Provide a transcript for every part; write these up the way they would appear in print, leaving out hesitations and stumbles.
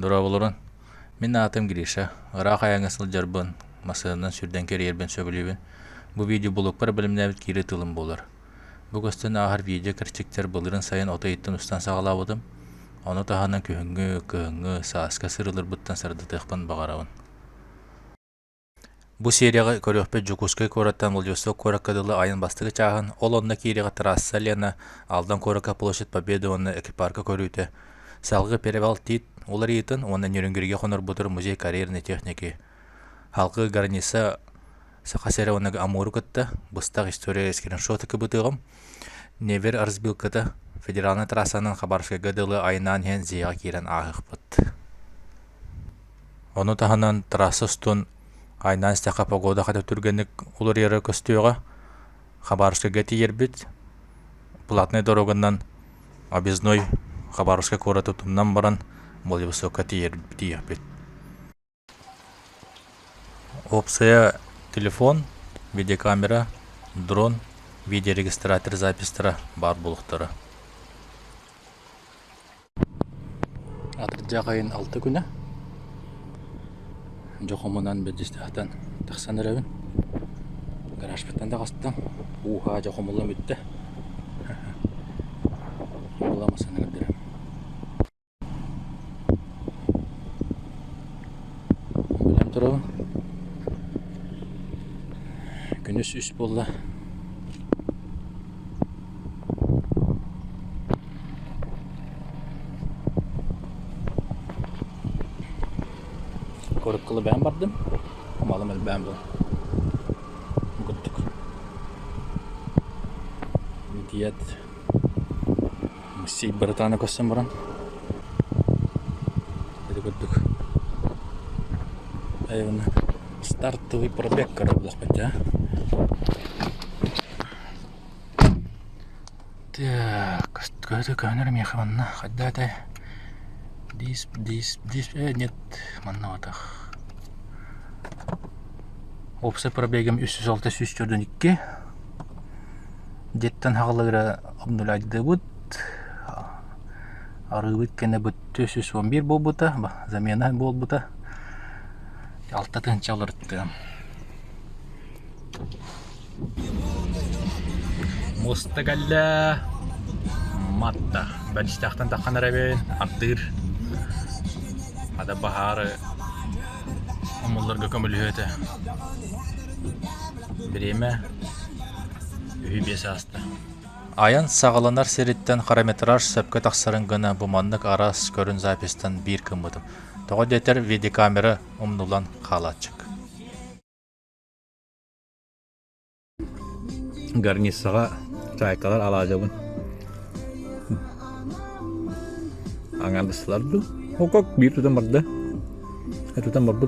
Dura bulurun. Min atım girişe. Irak ayağına sılcarбын. Masasından sürden keriyerben sögülübün. Bu video buluklar bilimlevit kiri tılım bolur. Bu gösteren ahır video kırçıklar bulurun sayın otayıttın ustan sağlavadım. Onu tahanın kühüngü, saaska sırılır buttan sarıdı tıqpan bağaravın. Bu seriyaga körökpe Jukuskay korattan Vladivostok korakkadılı ayın bastığı çağın, ol onna kiriga Trassalyana aldan korakka Ploshit Победы onna ekiparka körüte. Salgı Pereval tit, olar yitin, onna nürüngürge konur budur muzey kariyerine texniki. Halkı garnisa Сақасера онага Амуркатта, быстақ история ескерен шотыкы бұтығым. Невер арзбилката федералны трассанын Хабаровска гадылы айнан хен зияға керен ағық бұт. Оны таханан трасса стун айнан стақа погода қата түргенік улар ері көстіуға Хабаровска гати ербіт. Платный дорогынан объездной Хабаровска кора тұтымнан баран Владивостокка ербіт. Опция телефон, видеокамера, дрон, видеорегистратор запистера бар булықтары. Атырджа қайын 6 күні. Жоқымынан бәдістіқтен тақсан әрәуін. Гараж біттен де қастым. Уға жоқымылым өтті. Боламасын өңірдерім. Білем тұрауын. Günüs üst bolla. Korukkalı ben vardım. Malım el ben bu. Gittik. Diyet. Müsib bir tane koşsam buran. Hadi gittik. Ayvana. Стартовый пробег кораблах пятя. Так, какой-то камера механна. Ходда-то. Дис, нет, маннаватах. Опсы пробегом 306-2. Деттен хағылыра обнулайды бұд. Арыбыт кәне бұд 311 бол бұта. Замена бол бұта. Altta tınç alırdı. Mustaqalla matta. Ben istahtan takkan araben arttır. Ada baharı amullar gökömülühöte. Birime ühübiyesi hasta. Ayın sağlanar seritten parametraj sepke taksarın gına bumanlık aras görün zapisten bir kımıdım. Тоғы детер видеокамера умнулан қалачык. Гарнисаға чайкалар алажабын. Аңандысылар ду. Окок bir tutan барды. Tutan барды.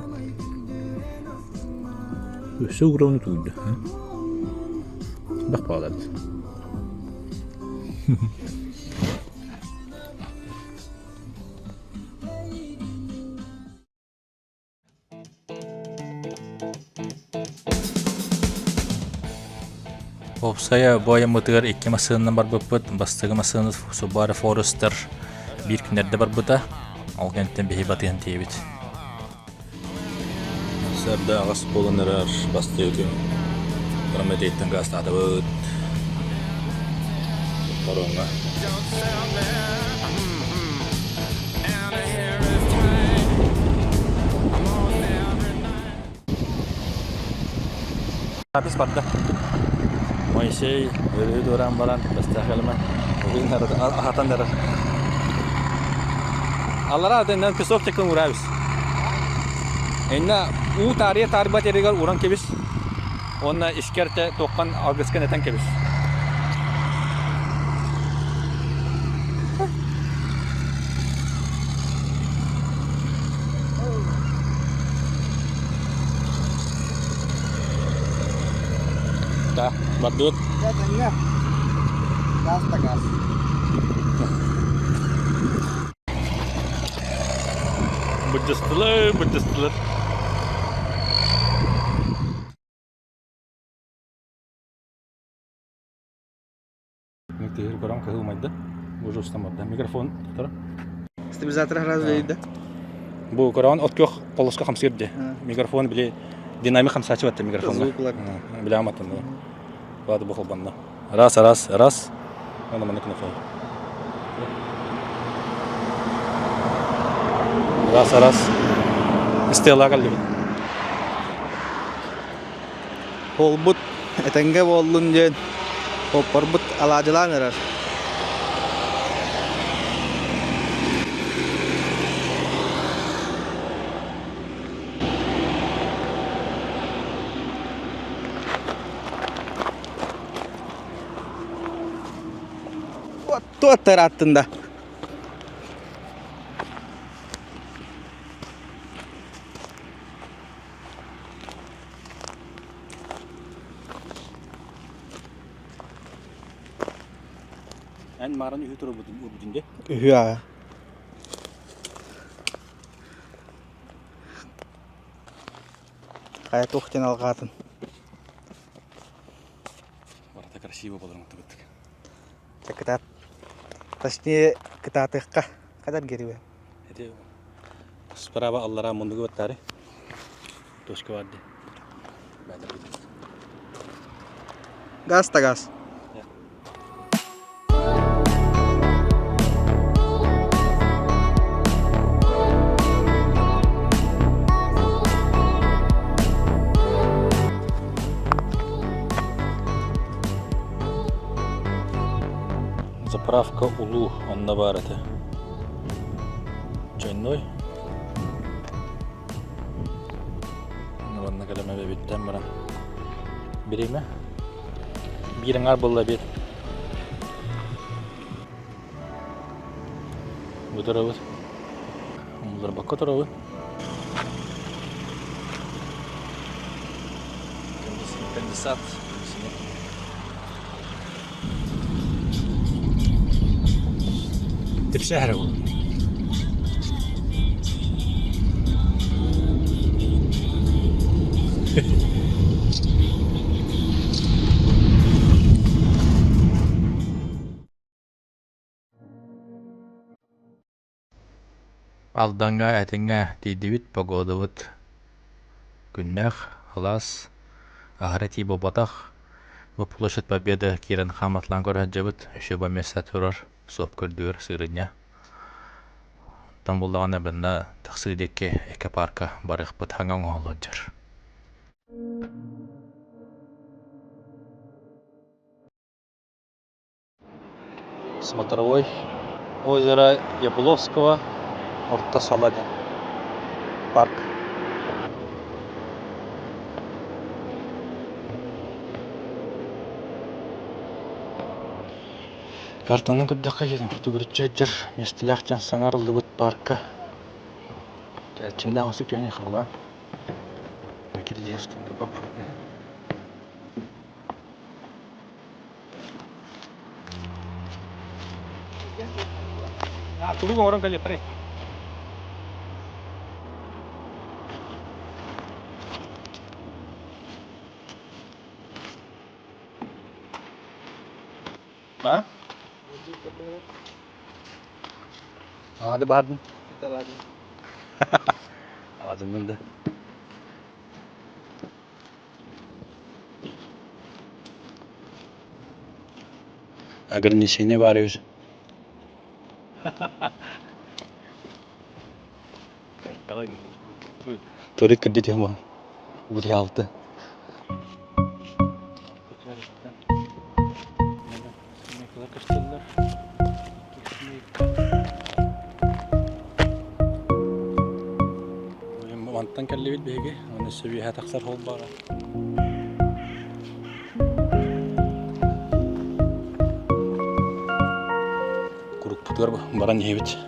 Өсі ұғырауны туйды. Бақ бағалады. Опсая боя мытыгар 2 масынынан бар бұппыт, бастығы масыныз Subaru Forester bir күнерді бар бұта, ал кенттен бейі батыған тейбіт. Сәрді ағас болынырар бастығы күн, Прометейттен ғастады бұд. Баруңа. Habis bарды. Moisey, öyle duran baran, bastahkalman. Bugün ahatan derer. Allah razı olsun, kesok çekin uğrayız. Enna u tarihe taribat erigal uğran kebis. Onna işkerte tokan algıskan eten kebis. Da, badut. Ya tengah. Gas tegas. Bıcıstılar. Kurang kehumada. Bujus tamada. Mikrofon, tutar. Stabilizator razıydı. Bu Kur'an otkök koloska hamsirdi. Mikrofon bile dinamik hamsaçı battı mikrofonla. Звуклар. Bile amatın da. Vadi bu banda. Ras. Ona mana kına fay. Ras. İstela kaldı. Holbut etenge bollun jen. Hopparbut alacılan erer. Tuot attında. En maran ühü turu budunde. Hüya. Hayat okten algatın. Barata красиво болар мыктык. Çakıtat. Taşniye kıtatıkka. Kadar geri be. Эти справа Аллара мундугу баттары. Точка варди. Gaz da gaz. Заправка Улу, онна бар это. Чайной. Нуранна калама бебиттен баран. Биреме? Бирин ар болла бир. Будуравыз. Умлар бакка туравыз. Конденсат. Тепшәһәр ул. Алданга әтеңгә тидибит погодабыт. Күннәх, халас, ахарати бобатах. Бу площадь Победы кирен хаматлан көрәҗәбит. Шуба места турар. Соп көрдүр сырыня. Там булган бенна тахсидеке экопарка барых бит ханган олоджар. Смотровой озеро Ябловского, Орта Саладин. Парк. Картаның күддәккә җитәм. Фотографчыдыр. Местеләхтән саңарылды бу паркка. Тәчимдә үсү кәне хыла. Кирде ястында бап. Тугы орын кале паре. Ба? Hadi bardın. Ağzından da. Agar nişine varıyoruz. Turik kerdi dia mah. Budi altı. Mantan kelli bil bege, onu seviye taksar hol bara. Kuruk putar baran yevit.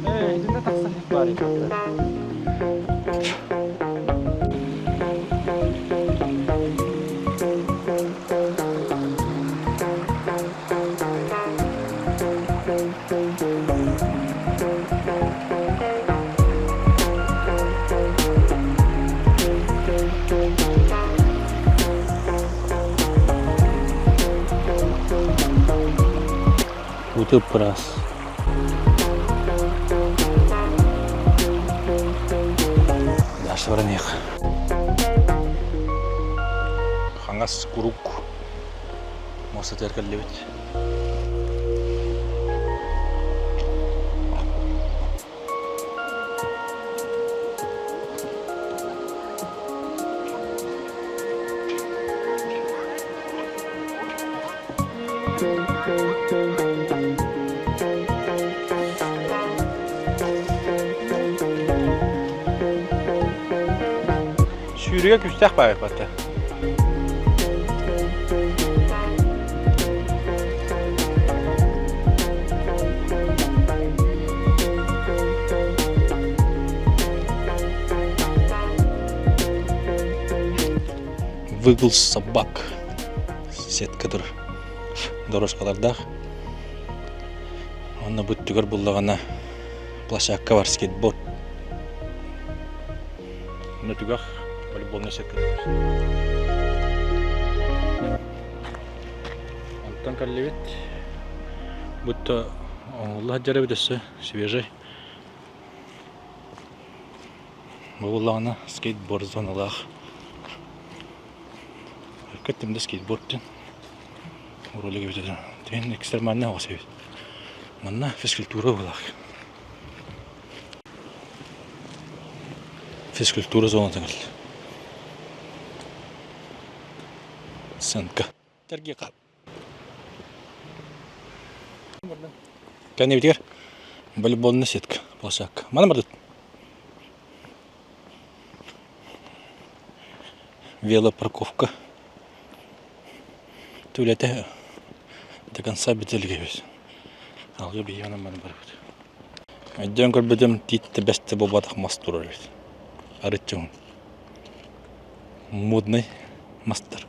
Hey, itu tak sah bari. тыппырас. Дашты баран еқ. Хаңас курук. Моса теркеллебет. Sürüye küstək bayıq batı. Выгул собак. Сеткадыр. Дорожкаларда. Онна бүттігір бұллағана площадка бар, скейтборд. Онна түгақ волейболный сеткадыр. Антон каллевет. Будто Аллах жары бітесі, свежий. Бұллағана скейтборд зоналақ. Кәттімді скейтбордтен. Уролеге бітеді. Тен экстремальный оғасы бет. Манна физкультура болақ. Физкультура зона таңыл. Сынка. Терге қап. Кәне бітер? Волейболный сетка. Площадка. Мана бардыт? Велопарковка. Түлеті до конца бітелге бет. Алғы бейгенім мәні бар бұд. Әйден көрбедім титті бәсті бобадық мастур өрбет. Арытчы ғын. Модный мастер.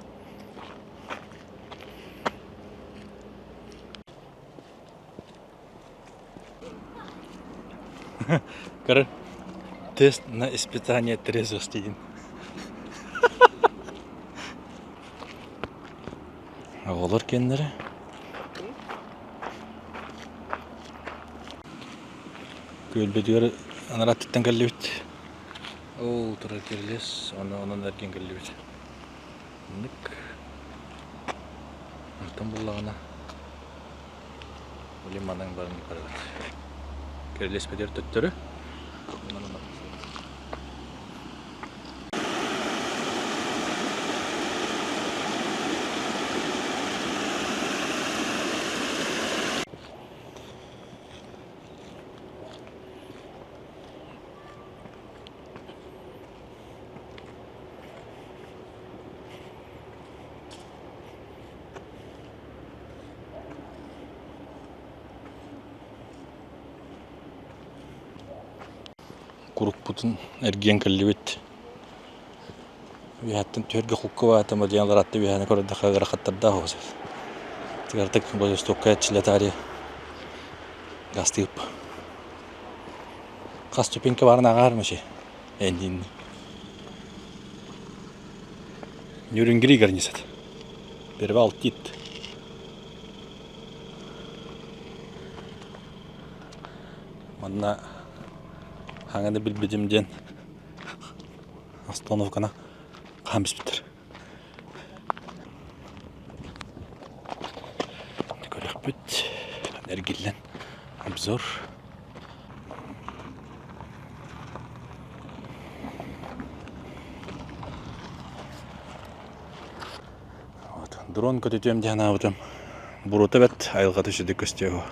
Кары, тест на испытание трезвости един. Олар кендері. Көлбедігер анараттыттан кәлі бет. Ол тұрар керілес, онан әрген кәлі бет. Нүк. Ұртын бұллағына. Олиманың барын қары бет. Керілес бедер төттірі. Курук путын әрген кәлі Вихаттын түрге құққы баты мадиянлар атты виханы көрді қағыра қаттарда хоғыз. Тігартық бұл стокка әтшілі тарі ғастығып. Қас түпенке барын ағар мүше? Әндейін. Нүрінгірі гарнисат. Бербі алт дейт. Мадына хаңады білбедімден остановкана қамбыз бітір. Көрек бүт. Әргелен обзор. Дрон көтетем ден ауытым. Бұруты бәт айылғаты үшіді көстеу.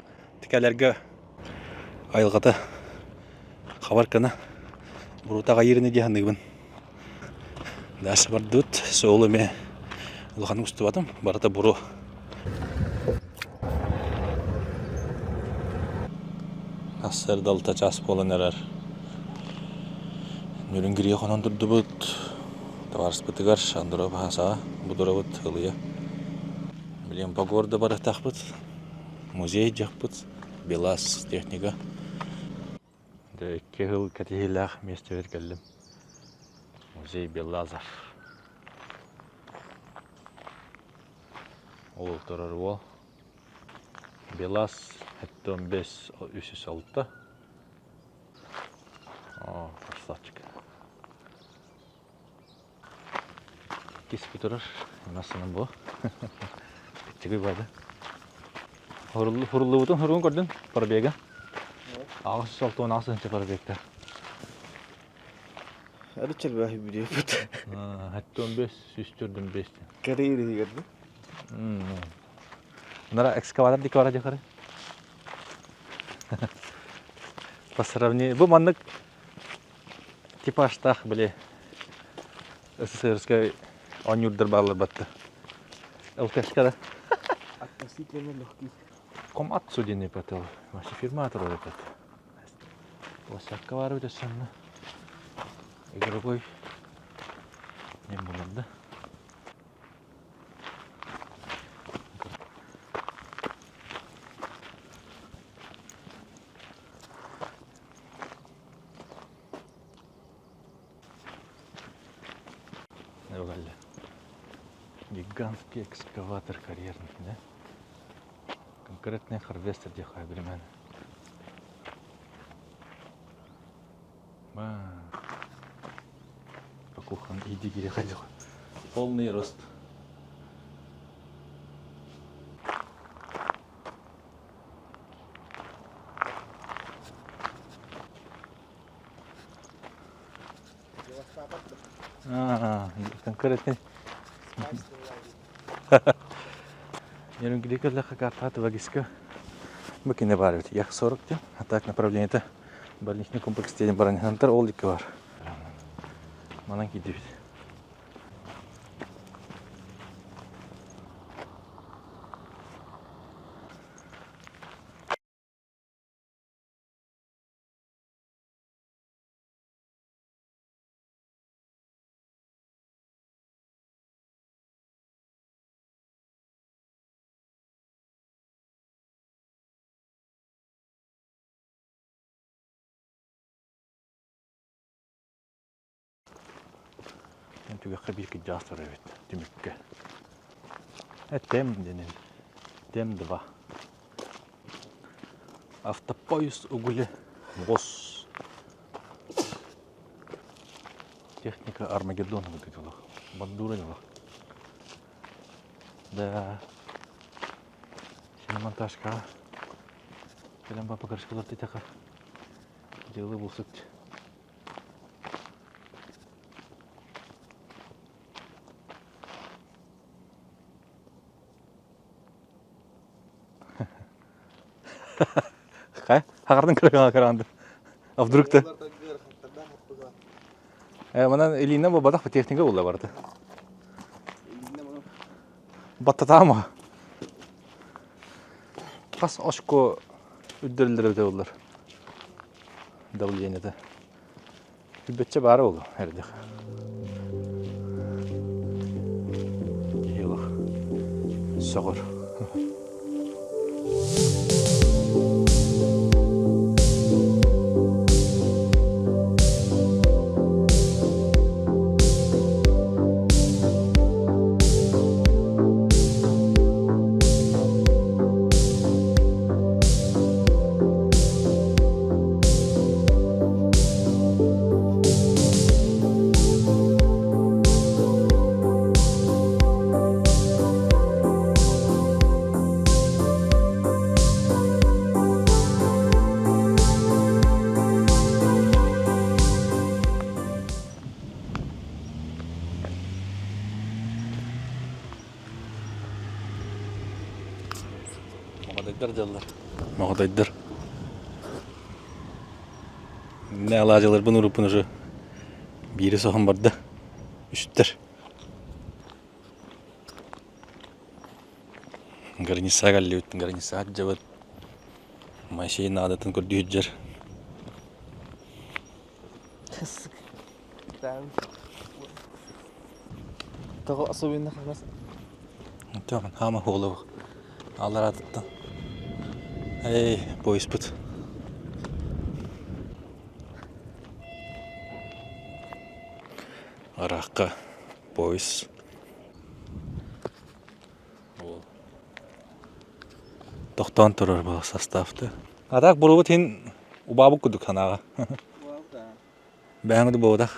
Тікәлерге айылғаты қабаркана бұрутаға еріне дегенігін. Дәші бар дүт, соғылы ме ұлғаның үсті батым, барыта бұру. Асыр далта час болын әрәр. Нүрінгірге қонан тұрды бұд. Таварыс бұтығар, андыра бағасаға, бұдыра бұд ғылыя. Білем погорда барықтақ бұд. Музей жақ бұд. Белас техника. Екі ғыл кәтехіләқ месте өткелдім. Музей Белазов. Ол тұрар ол. Белас Hatta 15 üst altta. Красавчик. Кеспе тұрыр. Насының бұл. Күттігі бады. Хұрылы бұтын хұрығын көрдің? Парбегі. Ағыз салтуын ағысыншы парбегті. Әрічер бәхі біле бұд. Hatta 15 üstürdüm 5. Кәрейді дегерді. Bunlara ekskavator dik var acıkarı. По сравнению, bu manlık типаж так, бля, СССРская он юрдер баллар battı. ЛКшка да? Относительно легкий. Ком от судебный потел. Ваша фирма отрывает это. Лосякка var öyle sonra. Игровой не будет, да? Гигантский экскаватор карьерный, да? Конкретный харвестер дехай времен. По кухне иди гири ходил. Полный рост. Конкретный. Ярым гидекерлі қақартаты вагиска мүкіне бар өте. Яқ 40 ден. А так направление-то больничный комплекс дейін баранихантар ол декі бар. Манан кейді бейді. Тюге қабирке жастыр өйт, түмікке. Тем денен, тем 2. Автопоезд угулі бос. Техника Армагеддона выглядела. Бандура дела. Да. Шиномонтажка. Келем бапа карышкалар тетеқа. Делы болсык. Хай, хағардың қарағанды. А вдруг-то? Манан элинен бұл бадақ техника олда барды. Баттата ма? Қас ашко үддірілдір өте олар. Давлениеті. Үббетче бары олы, әрдек. Елық. Соғыр. Мағадайдар. Не алажылар бұны ұрып бұны жы. Бері соған барды. Үштір. Гарниса ғалли өттін. Гарниса жабыд. Машина адатын көрді үджер. Тағы особенно қағас. Tamam, hama oğlu bak. Allah razı olsun. Hey, boys put. Araqqa boys. Toxta Оттон турар бұл составты. Атақ бұл тен убабы күдік санаға. Бәңді болдақ.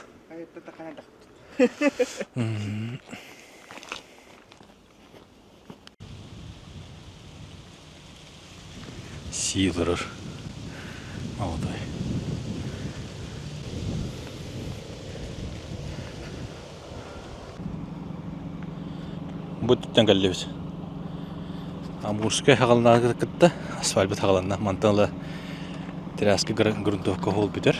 Силырыр. Аудай. Бұттан кәллебіз. Амурскай хағалынағы кітті. Асфальбет хағалынна. Мантанлы терәскі грунтовка хол бітер.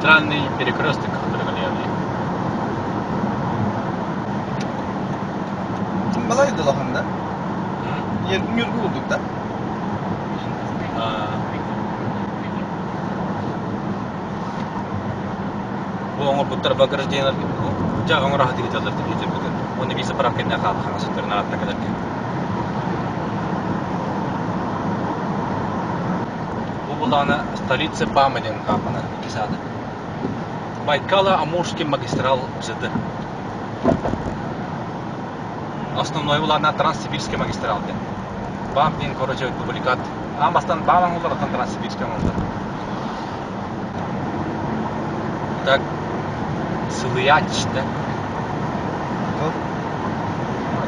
Центральный перекресток Драголенный. Kim balaydı lahanda? Yergin yürgü olduk da. Bu onu putar bakırız diyenler gibi. Жағың rahat етелер деп жетер. Оны бейсі бірақ кенде қалды қаңсыттырын артына кәдерге. Bu bulağına столица Памадин қапына кесады. Байкало-Амурский магистрал жыды. Основной улана Транссибирский магистрал. Бамдин, короче, дубликат. Амастан Баман улардан Транссибирский магистрал. Так, Сылыяч, да?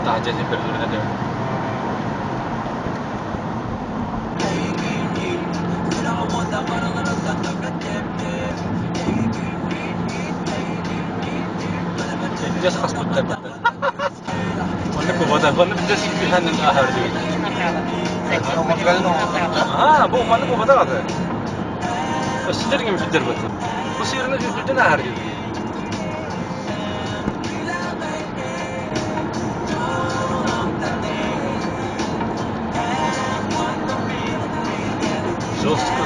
Это отдельный передурный, да? Сейчас хаспутта. Оны кубада, оны бізде сикпиханның ахар дейді. Бұл маны кубада қады. Сіздерге мүшеттер бұд. Бұл сиырыны жүздерден ахар дейді. Жестко.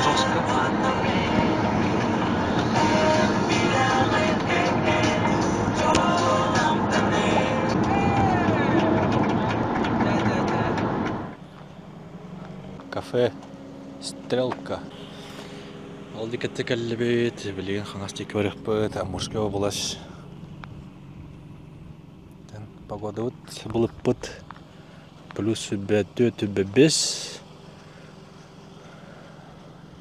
Кафе Стрелка. Алды кетті кәлібет, білеген қаңастек өрік бұд, Амурскай облас. Погода бұд, бұлып бұд. Плюс 4-5.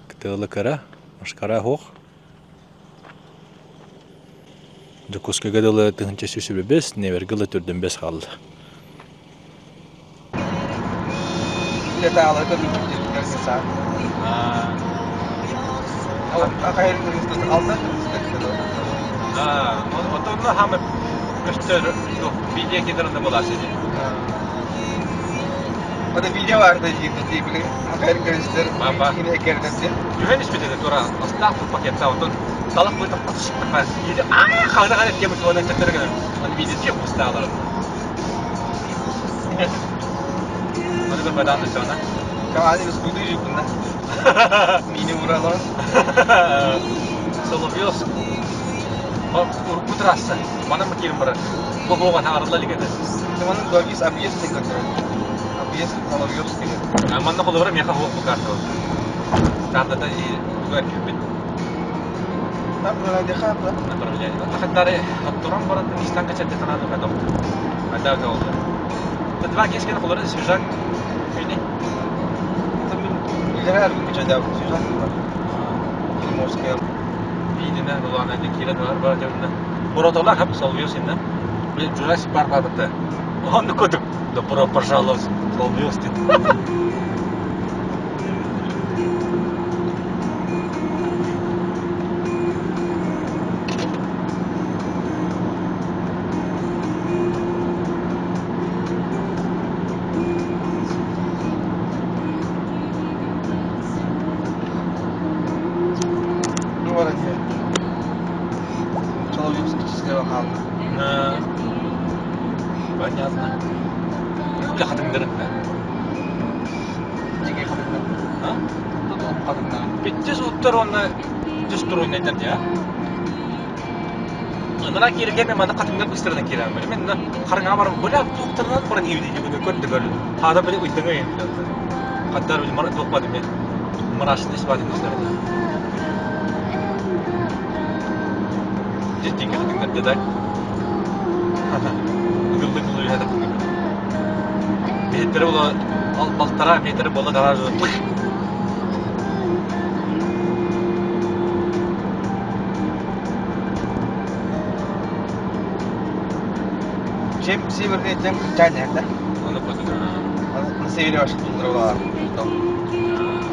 Ктылы кара, машкара хоқ. Жокускай гадылы тұғынча сөсі 5, невергілі түрден 5 қалды. Detaylı da bir görürsün sen. Akayır kırmızı aldı. Oturma hamı göster, video giderinde bulaşıyor. O da video vardı diye bile. Akayır kırmızı. Yine ekerdesi. Güven ismi dedi Tora. Aslında bu pakette otun. Salak boyuta patışık takar. Yedi. Kaldı kanet yemiş ona tekrar gelir. Hani videosu yok bu sağlarım. Hadi bir badan da sonra. Kavali biz kuyduğu bunda. Mini vuralım. Соловьёвск. Урку трасса. Mana mı kirim bırak? Bu boğan ağrılı ligede. Tamam, doğgis abiyes ne kadar? Abiyes Соловьёвск gibi. Aman ne kadar mı yakın bu kartı? Kartı da güzel bir. Tam böyle dekabla. Takdarı hatturan barat İstan kaçırdı kanadı kadar. Ada da oldu. Tadva kesken kolları sürecek. Beni. Tabii her gün geçen devam sürecek. Moskova. Видно, главное, такие два баржевна. Поротолар хап Соловьёвск. Блин, Jurassic Park бабыты. Он ну куда? Да пожалуйста, Соловьёвск. Понятно. Бля, хатыңдарын да. Неге қадыңнан? А? Тут он қадыңнан. Битте суттар онна жүз тур ойнайтар я. Мына келген мен мана хатыңдан быстырдан келем. Мен қараңа барып, бля, тоқтардан баран евдеге мен көрдім көрдім. Хада бile уйдыңа енді. Хаттар бile мара тоқпады мен. Марашын испадым быстырдан. Жеткен хатыңдан дедай. Гылды яда. Метр бола, ал балтара метр бола гараж. Чем севернее, тем чайнее, да? Оны көтү. На севере башка тулдырып алар.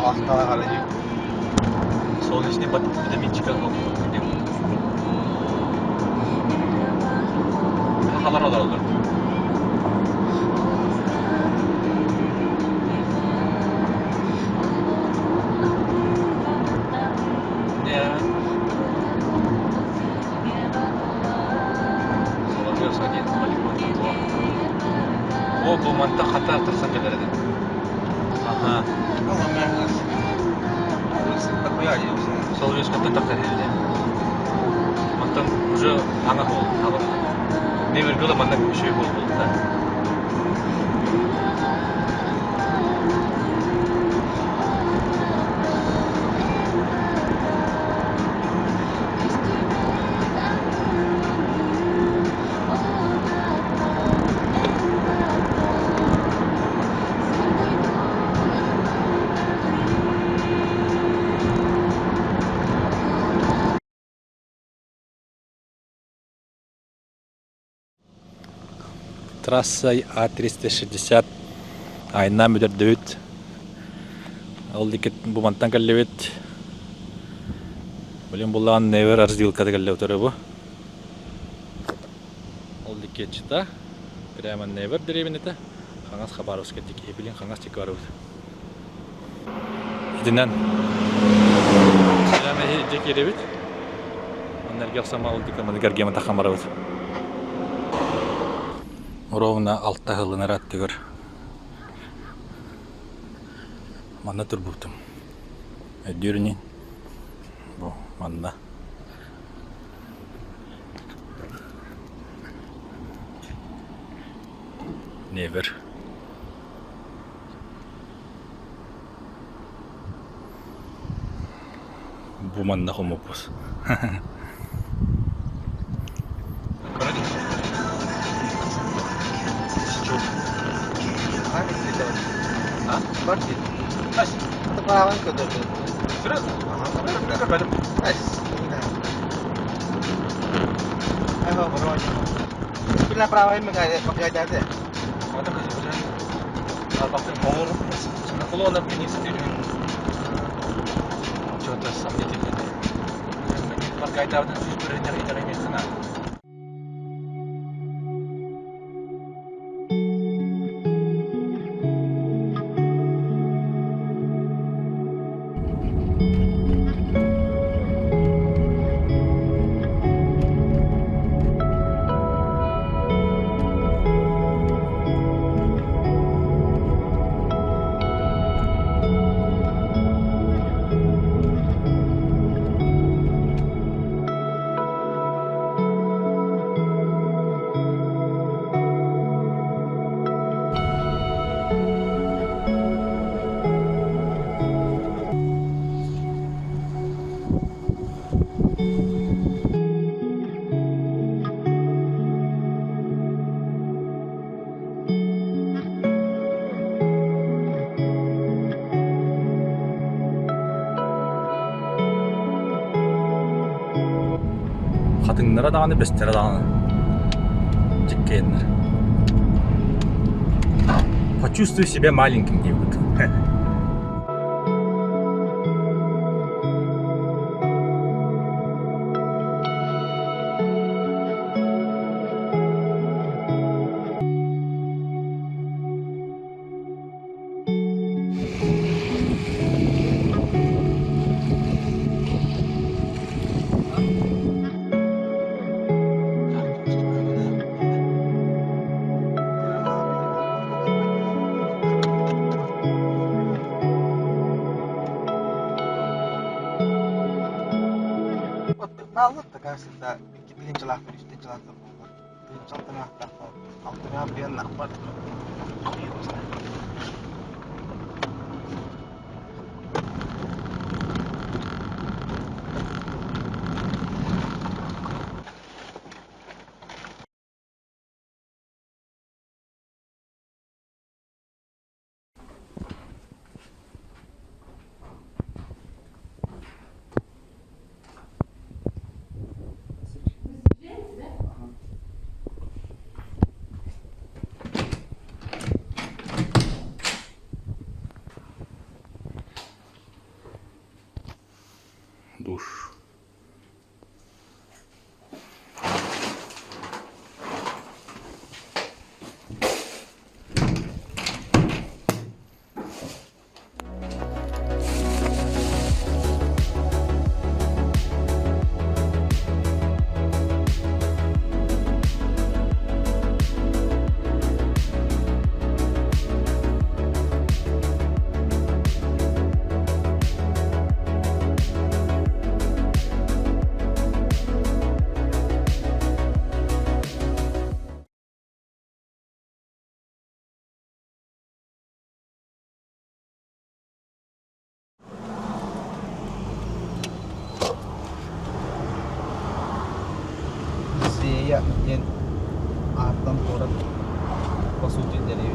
Астана қарай. Солнечный витаминчик алып кетем. Халар алалар. Ne? Солар яса ден полигон. О, bu mantık hata tırsan gelirdi. Aha. Ama ben такой один. Сол ешкаттан тартар elde. Мантан уже аңа болды, табыр. Не бергілі мантан үшеу болды да. Трасса А360 айна мүдірдіуіт. Ол декет бұмантан кәллеуіт. Білем бұлаған невер арздилкады кәллеу тұры бұ. Ол декет чыта. Прямо невер деревен еті. Қаңас қабарыз кәттік. Ебілен қаңас тек барыз. Едінен. Прямо жек еревіт. Оннерге ақсама ол декет мадыгаргема таққан барыз. Ровно алта хылына раттыгыр. Манна турбутум. Өдүрүнүн. Бу манна. Never. Бу манна хомопус. А? Квартира. Ась, это праван куда-то. Серьезно? Ага. Как это? Ась, Ага, вроде. Ты направо им пока дядя. Вот так уже. А потом повар. На колонна вниз идёт. Что-то сомнительное. Пока это вот чуть-чуть не цена. Хатыңнара дағаны бестері дағаны жеккенлер. Почувствуй себя маленьким девушка. Kallık da karşısında birinci laf bir üstte çalak da buldu. Birinci altına atlar falan. Altına bir yanına var. Душ. Saya yang atam orang pasuji dari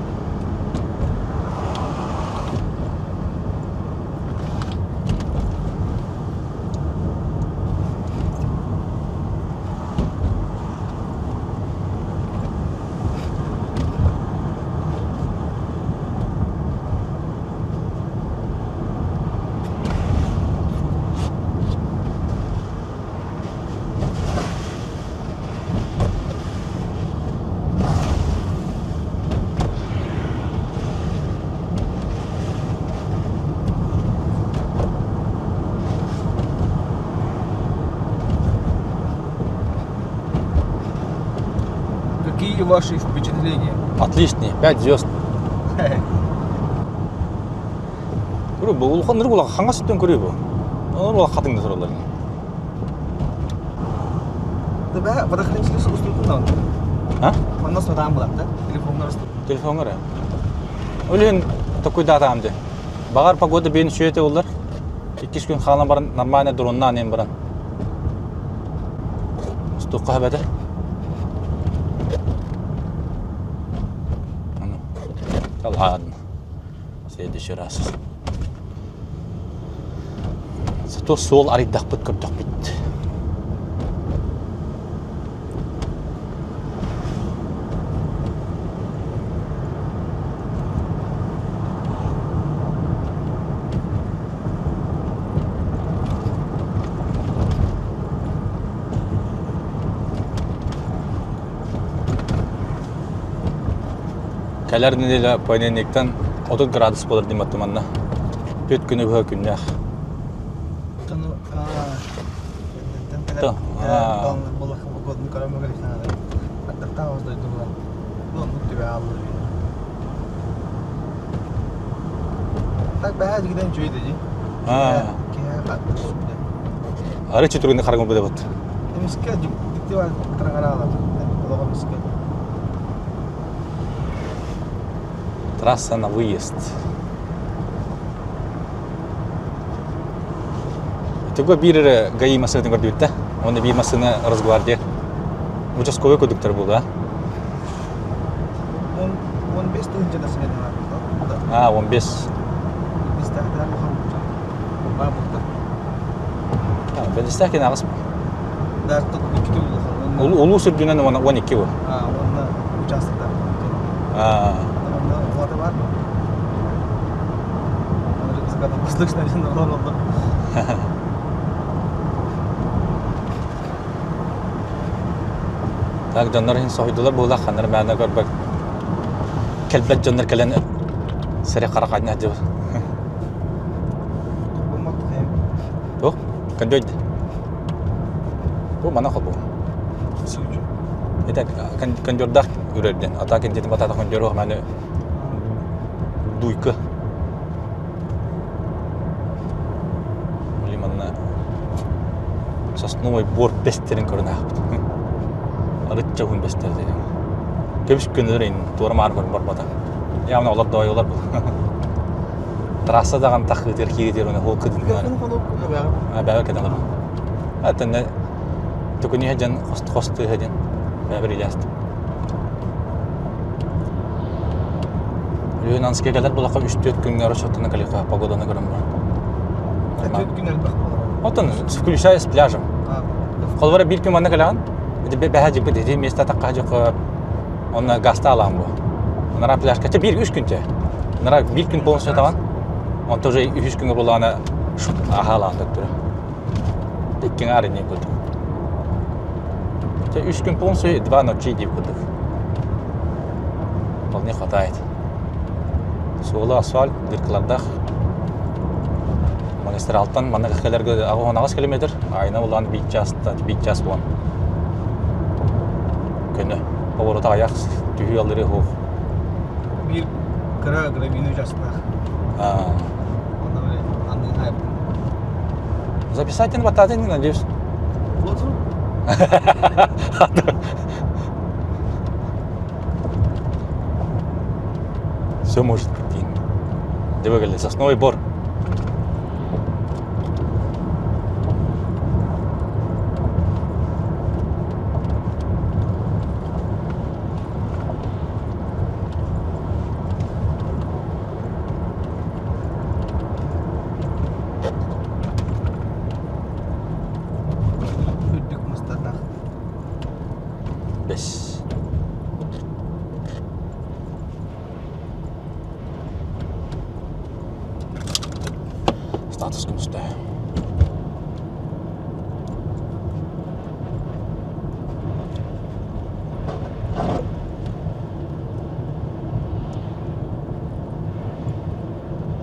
Какие ваши впечатления? Отличный, 5 звезд. 그리고 뭐 улхан нэр бол хангас үтэн көрөө бо. Өөр бол хатан дэсэр болоо. Тэбэ бадахлынчлээс устун кунаа. А? Манас таам булаа та. Телефонноор Телефоноор. Өлен такой дата амды. Багар погода бен шүйете болар. 2 күн халан бар нормально дронна нем баран. Стукка хабада. Ладно. Следующий раз. Зато сол аридах бит көптөх бит. Калар неделе понедельниктен 30 градус болар дейм аттыманна. 4 күнү бөө күннәх. Тону То. Булах погодны карамагали санада. Аттата оздой дула. Ну, тебе алды. Так бәһә дигән җөйде ди. Кия хат. Ары чөтүргәндә караган булды бат. Эмискә дикте бар тарагара. Лого мискә. Трасса на выезд. Төгө бир гаи машинаны көрдүк та. Оны бир машина разгвардия. Участковый кондуктор булды, а? 15 тыгынча да сенен бар. 15. Biz tahtalar var burada. Ben isterken ağız. Ders tut 2 tür. Ulu sürdüğünden 12 bu. Onunla участокta. Onunla orada var mı? Onları biz kadar kıslıkçılar için oralar oldu. Так, жандар хин сойдулар була ханар мәна көрбәк. Келбет жандар келен сәре каракайна дип. Бу, кандойд. Бу мана хобу. Сүйчү. Это кандойдак үрерден. Ата кендет батата кандойрох мәне дуйка. Сосновой бор бестерин көрінә қыпты. Арытча хүн бестер деген. Көбісіп күндерін туырмар көрін барбада. Яғына олар дауай олар бұл. Трассадаған тақытыр кейгетер оны ол күдін күнәрі. Бәбір кәден олар. Әтінне түкіне жан қосты хәден бәбір елесті. Юнанске келер бұлаққа 3-4 күнге рұшаттыны кәліға погоданы көрін бар. 4 gün elbaq olur. Отын включая с пляжем. Қолбары бір күн маңна кәліған. Бәхә жіпі деді, места таққа жүқі оны ғаста алам бұл. Онара пляж кәче 1-3 күнте. Онара 1 күн полностью атаған. Он тоже 3 күнге болағаны аға алған дөттірі. Деккен ары не күлді. 3 күн полностью 2 ночи деп күлді. Бұл не хватает. Суылы асфальт, дыркылардақ. Магистралттан мана кәлерге 19 километр, айна улан 1 час болан. Көні поворота аяқ түйі алыры хоқ. Bir kıra bini ucasına. Onda böyle andın ayıp. Записать не батады, не надеюсь. Otur. Все может быть. Дивили, сосновий бор. Ödük mıstadnak. 5. Статус күністі.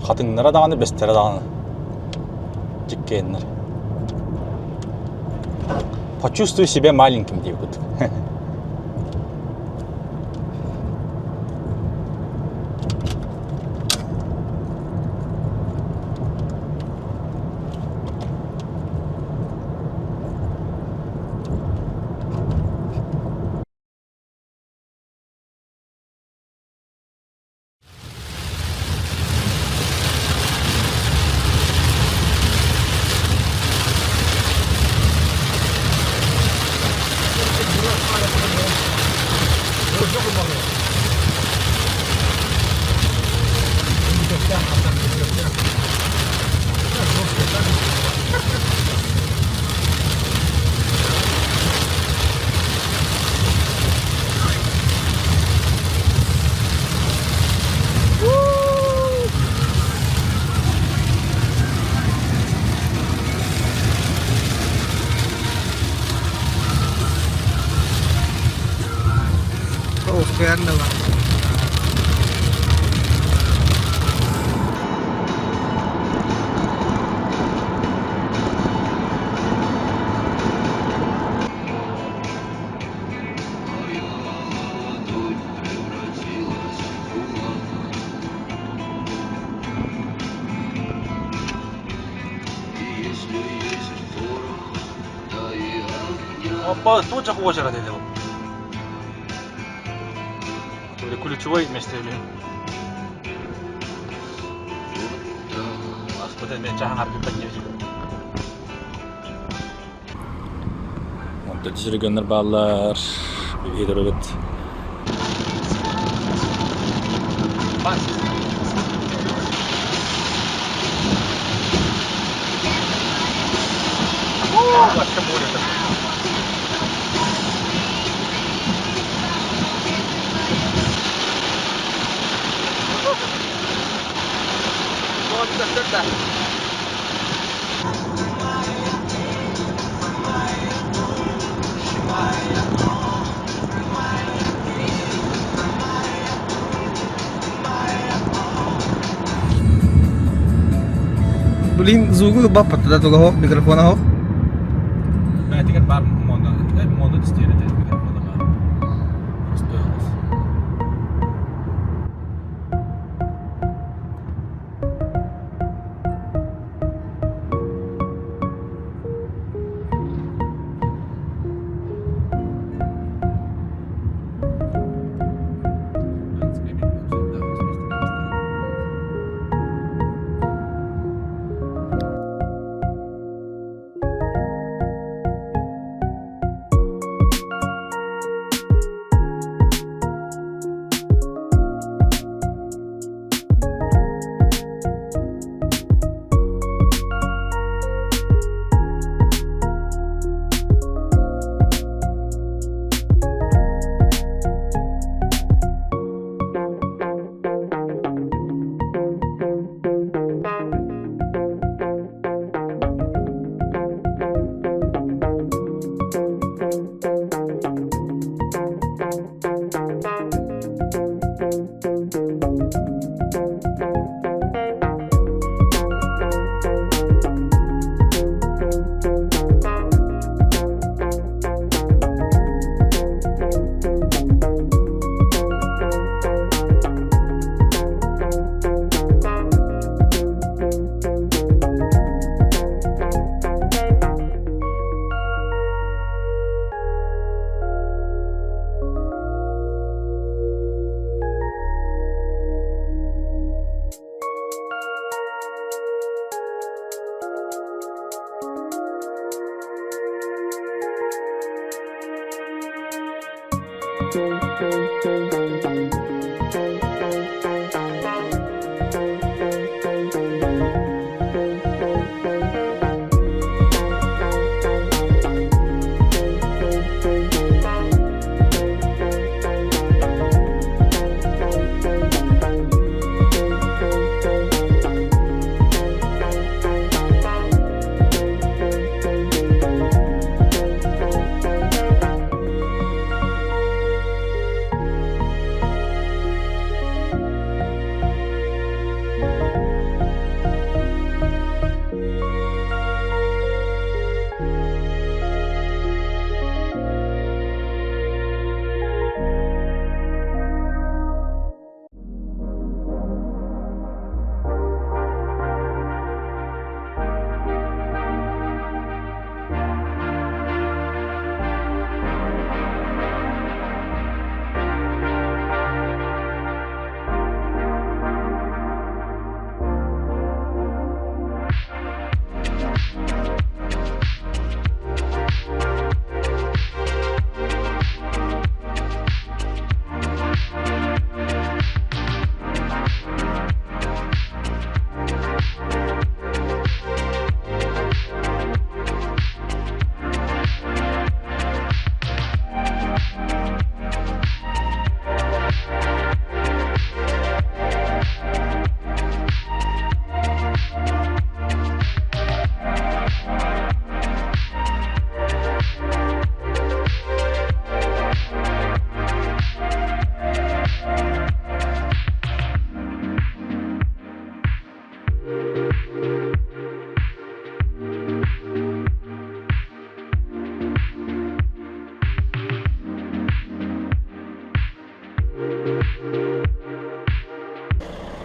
Қатынлары дағаны, бестері дағаны. Жеккенлер. Почувствуй себя маленьким, деп күтіп. Kıyan da var. Опа, тут же озеро деді бұл. Böyle ключевой место или? Господи, мен жағын арып кетпек не өзі. Онда жүргендер балалар. Видео өт. Başka moре. Блин, звук бапа туда туго микрофона ho. Ben tek bar moda istiyor dedi telefonda var. Istiyoruz.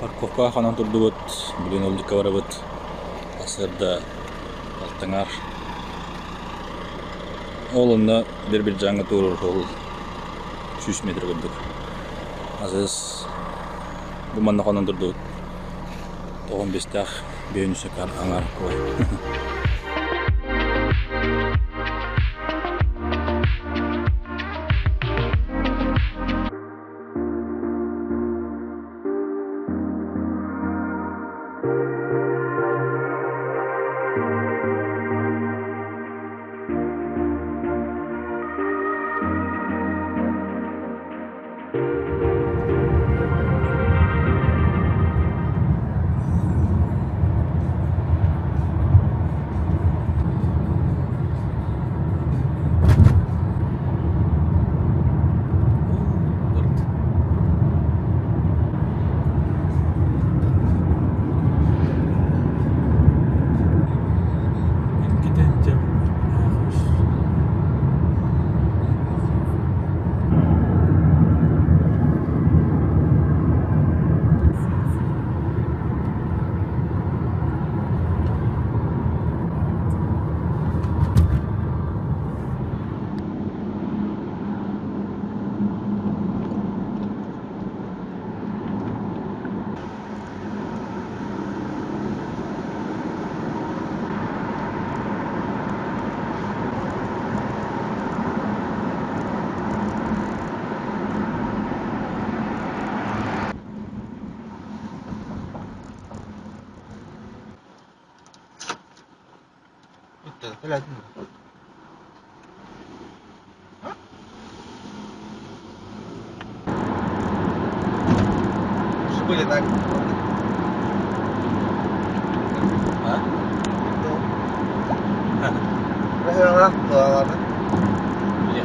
Парковка ханан турдубут, бүгүн олдукка барабыт. Асырда алтыңар. Олында бир жаңы турur, ол 300 метр кырдык. Азыз бу манна ханан турдубут. 15-тах бейнүсө кар аңар кой. Lihat ini. Hah? Sulit lagi. Hah? Itu. Masih orang tua apa? Iya.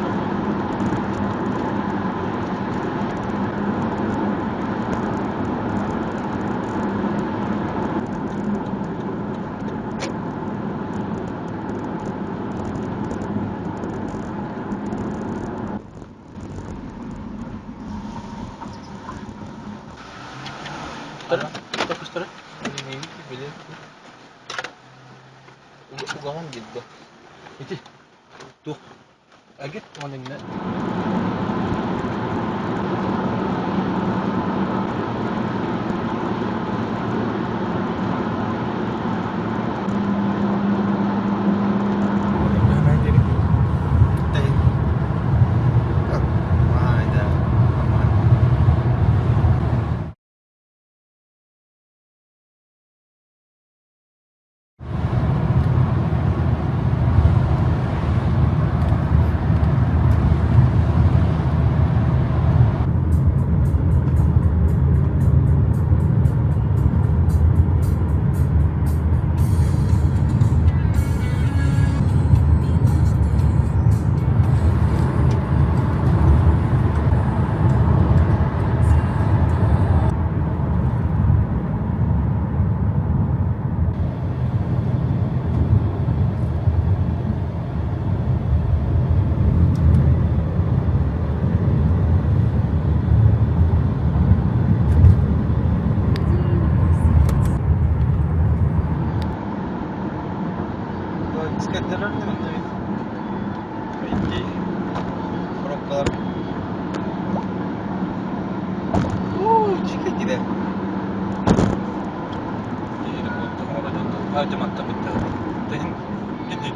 Terus ini bilik ugangan gitu itu tuh agit mana ini jadi İki. Pробкалар. Чекай gider. Yerim oldu. Автоматта bitti. Dedim. Gidin.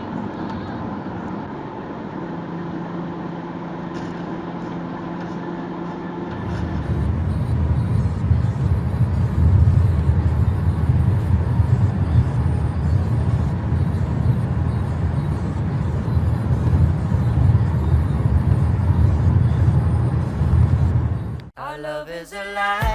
Our love is a lie.